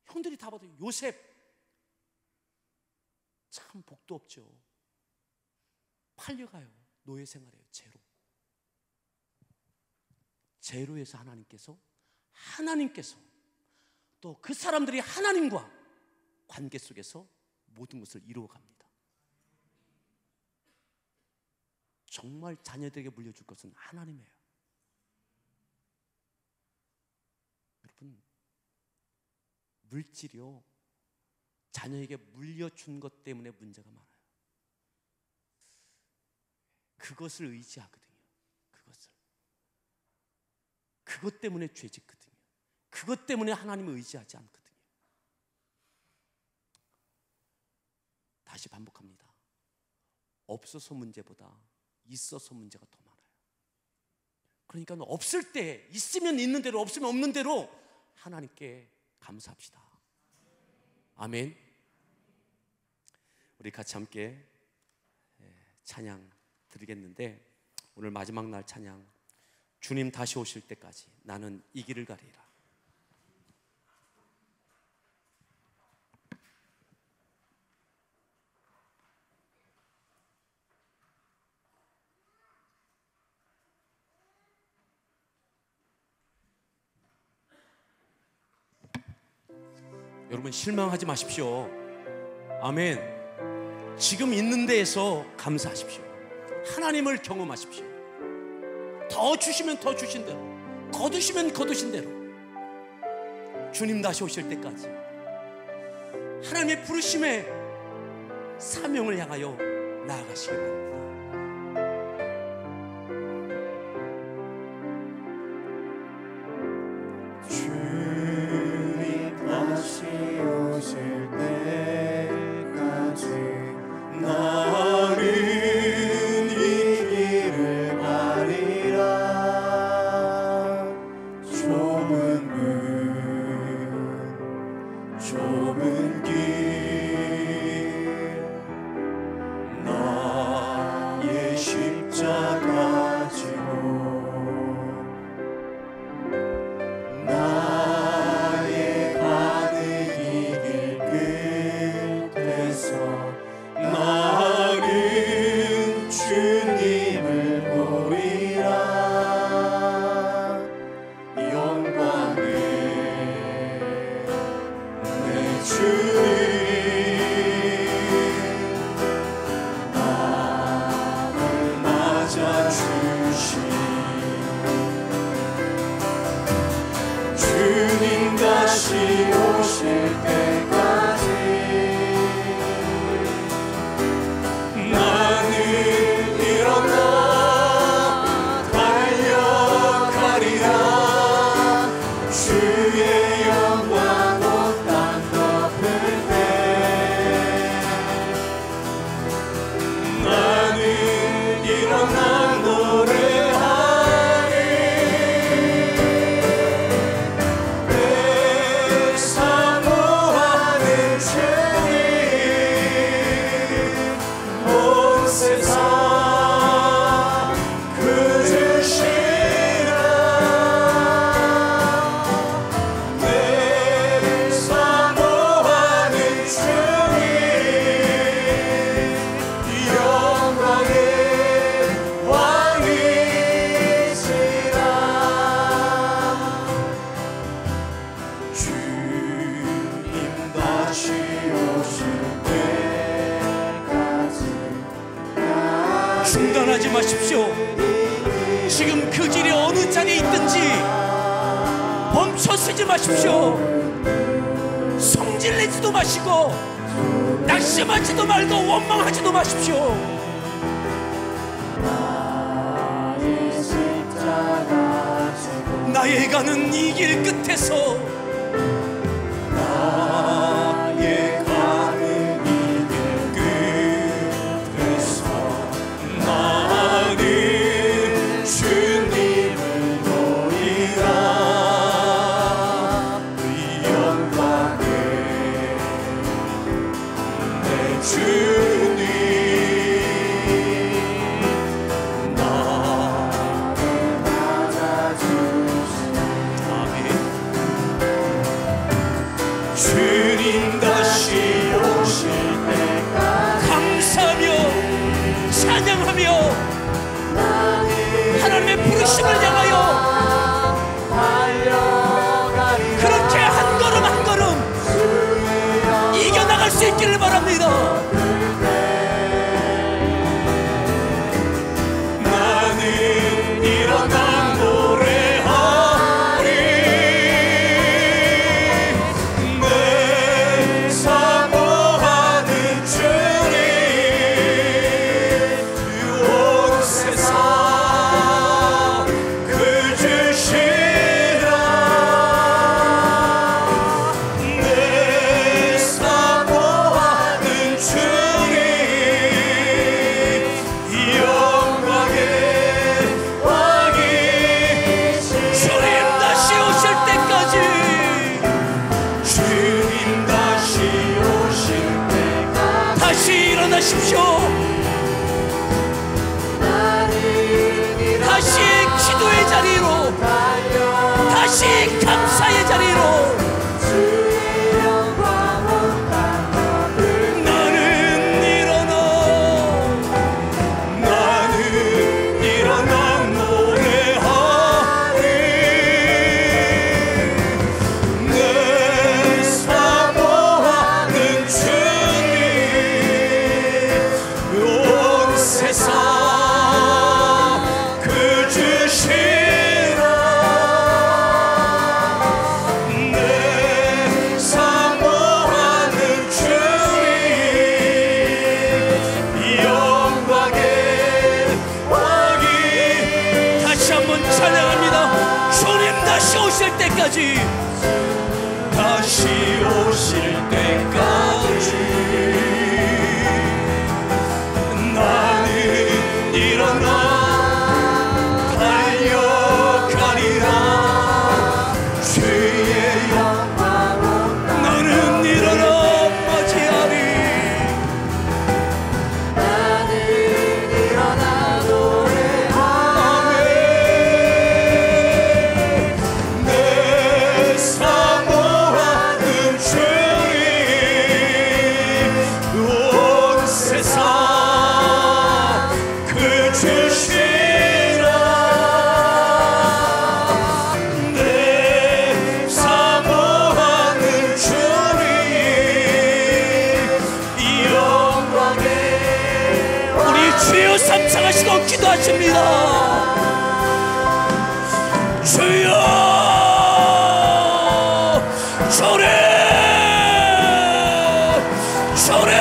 형들이 다 받아요. 요셉, 참 복도 없죠. 팔려가요. 노예 생활해요. 제로. 제로에서 하나님께서 또 그 사람들이 하나님과 관계 속에서 모든 것을 이루어갑니다. 정말 자녀들에게 물려줄 것은 하나님이에요. 여러분, 물질이요, 자녀에게 물려준 것 때문에 문제가 많아요. 그것을 의지하거든요. 그것 때문에 죄짓거든요. 그것 때문에 하나님을 의지하지 않거든요. 다시 반복합니다. 없어서 문제보다 있어서 문제가 더 많아요. 그러니까 없을 때, 있으면 있는 대로, 없으면 없는 대로 하나님께 감사합시다. 아멘. 우리 같이 함께 찬양 드리겠는데, 오늘 마지막 날 찬양, 주님 다시 오실 때까지 나는 이 길을 가리라. 여러분, 실망하지 마십시오. 아멘. 지금 있는 데에서 감사하십시오. 하나님을 경험하십시오. 더 주시면 더 주신 대로, 거두시면 거두신 대로, 주님 다시 오실 때까지 하나님의 부르심에 사명을 향하여 나아가시기 바랍니다. 주님 다시 오실 때까지 나는 좁은 길 나의 십자가 지고 나의 가는 이 길 끝에서 나는 주님을 보리라. 영광을 주님 나를 맞아주신 주님 다시 오실 때까지 나는 일어나 달려가리라. 주의 영광 일어나 노래하리. 내 사모하는 주님 온 세상 그주시라. 내 사모하는 주님 영광의 중단하지 마십시오. 지금 그 길이 어느 자리에 있든지 멈춰 서지 마십시오. 성질내지도 마시고 낙심하지도 말고 원망하지도 마십시오. 나의 가는 이 길 끝에서 나의 가는 이 길 끝에서 나는 주님을 보리라. 그 영광에 내 주님 나를 맞아주시네. 주님 다시 오실 때까지 감사하며 찬양하며 하나님의 부르심을 향하여 그렇게 한 걸음 한 걸음 이겨나갈 수 있기를 바랍니다. 나는 일어나 노래하리. 내 사모하는 주님 온 세상 그 주시라. 내 사모하는 주님 영광의 왕이시라. 주님 다시 오실 때까지 주님 다시 오실 때까지 다시 일어나십시오. 다시 기도의 자리로, 다시 감사의 자리로 나는 일어나 노래하리. 내 사모하는 주님 온 세상 그 주시라. 내 사모하는 주님 영광의 왕이. 다시 한번 찬양합니다. 주님 다시 오실 때까지 다시 오실 때까지 나는 일어나 달려가리라. 주의 영광 나는 일어나 맞이하리. 내 사모하는 주님 온 세상 그 주시라. 내 사모하는 주님 영광의 우리 주여 삼창하시고 기도하십니다. 주여 주님 주님